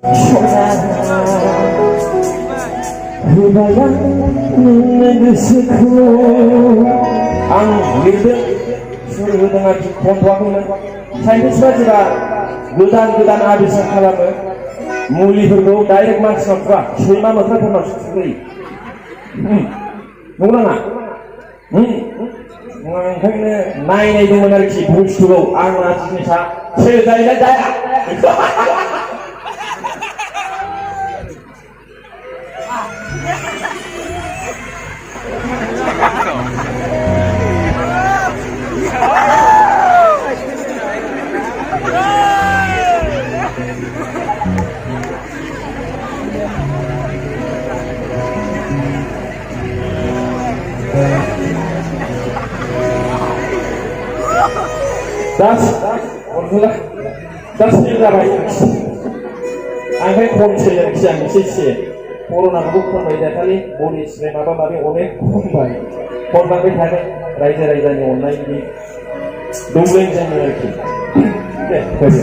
Bayangin gosoku आं लिरदों सुर होदों आरोखि खनथ'वाखैमोन साइन्टिस्टफ्रा जेब्ला गोदान आबिष्कार खालामो मुलिफोरखौ डाइरेक्ट मानसिनाव थुवा सैमा मोख्राफोरनावसो थुग्रोयो नंगौना ओंखायनो नायनायदोंमोन आरोखि बुस्थुखौ आंना जिनिसा सोजायोना जाया Das जाबाय आंखाय खनसै आरोखि आं एसे कर'नाखौबो खनबाय दाखालि बडि स्प्रे माबा माबि अनेक खनबाय थादों रायजो राजानि अननायनि दौलेंजों आरोखि दे फैदो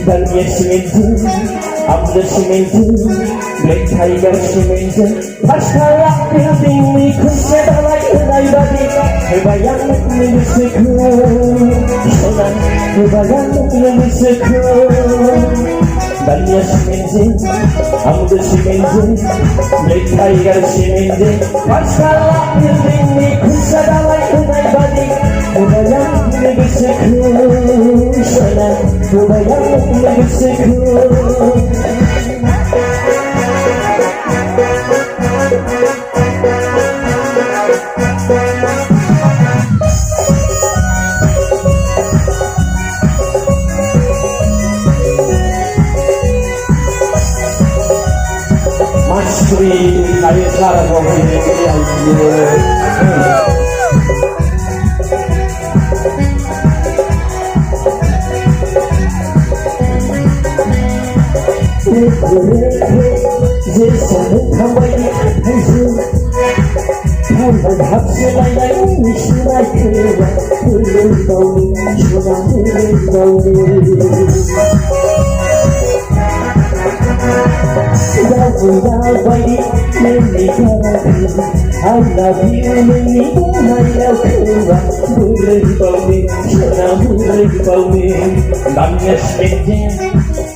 Dalnya sementu, amda sementu, Black Tiger sementu. Pastalah building ni kunci dalai unai badi. Bayang menyesuaiku, solan bayang menyesuaiku. Dalnya sementu, amda sementu, Black Tiger sementu. Pastalah building ni kunci dalai unai badi. Bayang menyesuaiku, solan bayang menyesuaiku. Masri kayak cara ngomong ini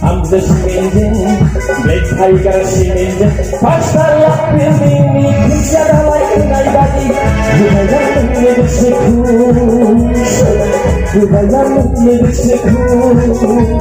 I'm the sementing, Black Tiger sementing. Pastalah building ni kunci dalai unai badi. Bayang menyesuaiku, bayang menyesuaiku.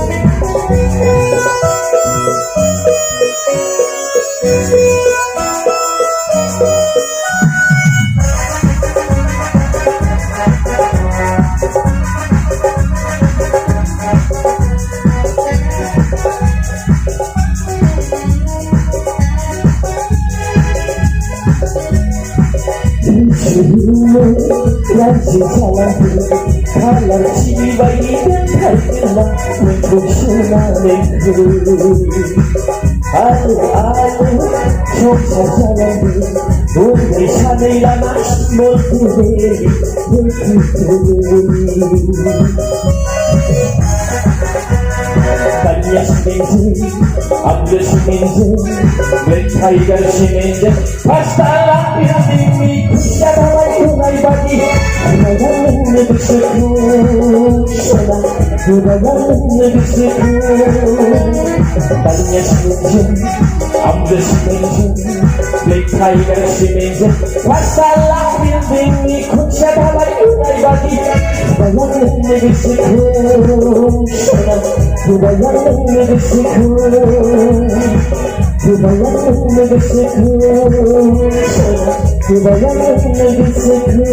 Lansi jalan kalah jiwa dan hatilah untuk sunamku. Alu-alu coba jalan untuk sanailah mas berkuderi Dalnya sementu, amda sementu, Black Tiger sementu. Pastalah building ni kunci dalai unai badi. Bayang menyesuaiku, solan bayang menyesuaiku. Dalnya sementu, amda sementu, Black Tiger sementu. Pastalah building ni kunci dalai unai badi. Bayang menyesuaiku, solan bayang menyesuaiku. Bayang menyesuaiku, solan bayang menyesuaiku.